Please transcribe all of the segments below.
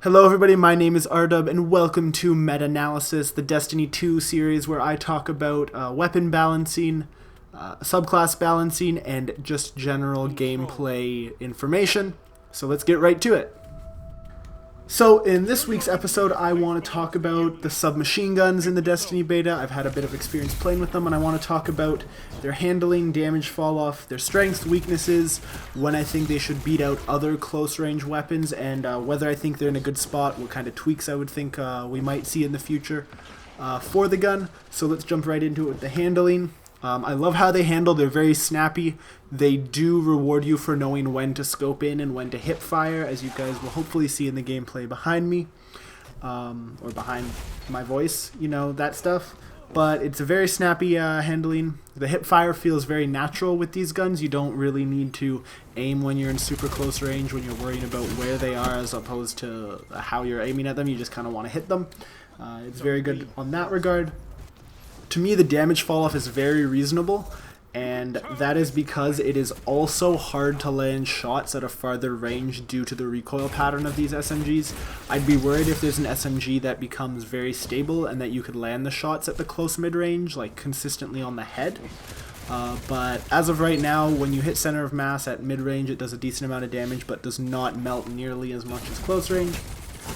Hello everybody, my name is Rdub and welcome to Metanalysis, the Destiny 2 series where I talk about weapon balancing, subclass balancing, and just general gameplay information. So let's get right to it. So in this week's episode, I want to talk about the submachine guns in the Destiny beta. I've had a bit of experience playing with them, and I want to talk about their handling, damage fall off, their strengths, weaknesses, when I think they should beat out other close range weapons, and whether I think they're in a good spot, what kind of tweaks I would think we might see in the future for the gun. So let's jump right into it with the handling. I love how they handle. They're very snappy. They do reward you for knowing when to scope in and when to hip fire, as you guys will hopefully see in the gameplay behind me, or behind my voice, you know, that stuff. But it's a very snappy handling. The hip fire feels very natural with these guns. You don't really need to aim when you're in super close range, when you're worrying about where they are as opposed to how you're aiming at them. You just kind of want to hit them. It's very good on that regard. To me, the damage fall off is very reasonable, and that is because it is also hard to land shots at a farther range due to the recoil pattern of these SMGs. I'd be worried if there's an SMG that becomes very stable and that you could land the shots at the close mid-range, like consistently on the head. But as of right now, when you hit center of mass at mid-range, it does a decent amount of damage, but does not melt nearly as much as close range.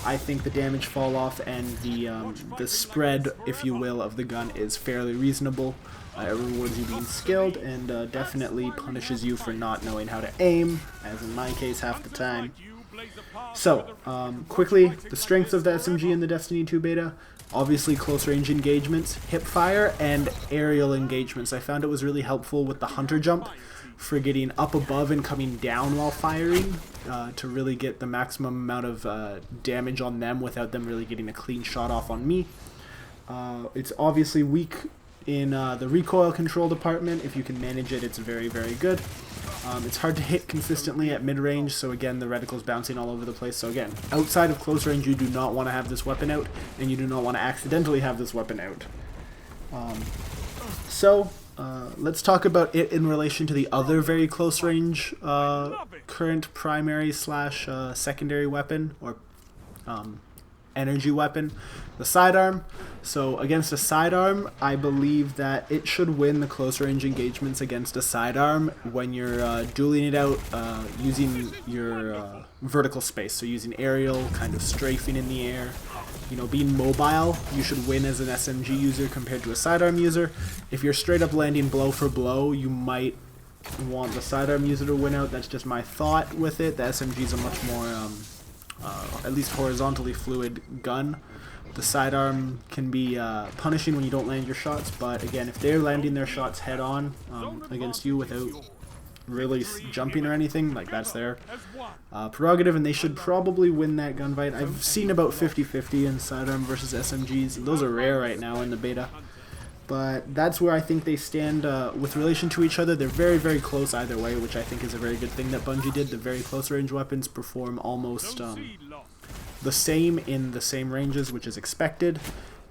I think the damage fall off and the spread, if you will, of the gun is fairly reasonable. It rewards you being skilled and definitely punishes you for not knowing how to aim, as in my case half the time. So, quickly, the strengths of the SMG in the Destiny 2 beta. Obviously close range engagements, hip fire, and aerial engagements. I found it was really helpful with the hunter jump for getting up above and coming down while firing to really get the maximum amount of damage on them without them really getting a clean shot off on me. It's obviously weak in the recoil control department. If you can manage it, it's very, very good. It's hard to hit consistently at mid-range, so again, the reticle's bouncing all over the place. So again, outside of close range, you do not want to have this weapon out, and you do not want to accidentally have this weapon out. Let's talk about it in relation to the other very close range current primary slash secondary weapon, or energy weapon, the sidearm. So against a sidearm, I believe that it should win the close range engagements against a sidearm when you're dueling it out using your vertical space. So using aerial, kind of strafing in the air, you know, being mobile. You should win as an SMG user compared to a sidearm user. If you're straight up landing blow for blow, you might want the sidearm user to win out. That's just my thought with it. The SMG is a much more at least horizontally fluid gun. The sidearm can be punishing when you don't land your shots, but again, if they're landing their shots head on against you without really jumping or anything, like, that's their prerogative, and they should probably win that gunfight. I've seen about 50-50 in sidearm versus SMGs. Those are rare right now in the beta. But that's where I think they stand with relation to each other. They're very, very close either way, which I think is a very good thing that Bungie did. The very close range weapons perform almost the same in the same ranges, which is expected,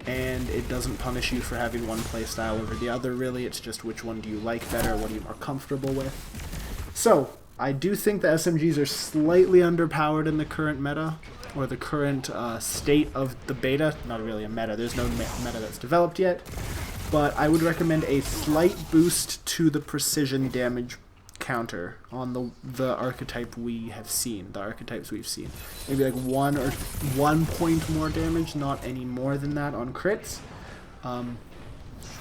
and it doesn't punish you for having one playstyle over the other, really. It's just which one do you like better, what are you more comfortable with. So, I do think the SMGs are slightly underpowered in the current meta, or the current state of the beta. Not really a meta, there's no meta that's developed yet. But I would recommend a slight boost to the precision damage counter on the archetype we have seen, the archetypes we've seen. Maybe like 1 point more damage, not any more than that on crits.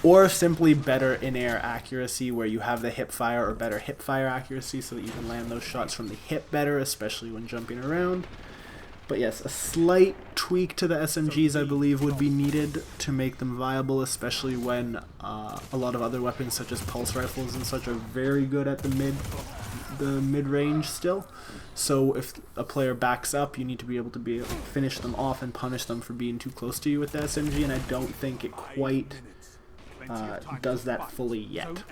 Or simply better in-air accuracy, where you have the hip fire or better hip fire accuracy so that you can land those shots from the hip better, especially when jumping around. But yes, a slight tweak to the SMGs, I believe, would be needed to make them viable, especially when a lot of other weapons, such as pulse rifles and such, are very good at the mid-range still. So if a player backs up, you need to be able to finish them off and punish them for being too close to you with the SMG, and I don't think it quite does that fully yet.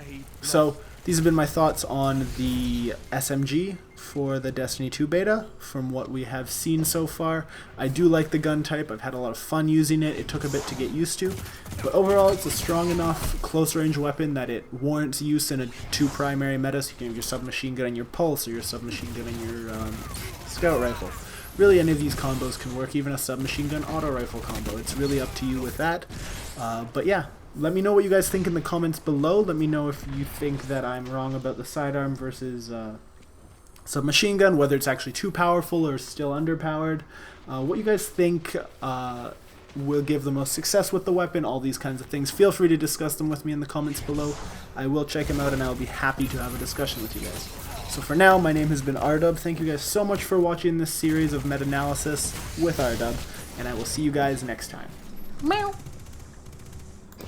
So these have been my thoughts on the SMG for the Destiny 2 beta from what we have seen so far. I do like the gun type. I've had a lot of fun using it. It took a bit to get used to, but overall it's a strong enough close range weapon that it warrants use in a 2 primary meta. So you can have your submachine gun and your pulse, or your submachine gun and your scout rifle. really any of these combos can work, even a submachine gun auto rifle combo. It's really up to you with that. But yeah, let me know what you guys think in the comments below. Let me know if you think that I'm wrong about the sidearm versus submachine gun, whether it's actually too powerful or still underpowered. What you guys think will give the most success with the weapon, all these kinds of things. Feel free to discuss them with me in the comments below. I will check them out and I'll be happy to have a discussion with you guys. So for now, my name has been Rdub. Thank you guys so much for watching this series of Metanalysis with Rdub, and I will see you guys next time. Meow!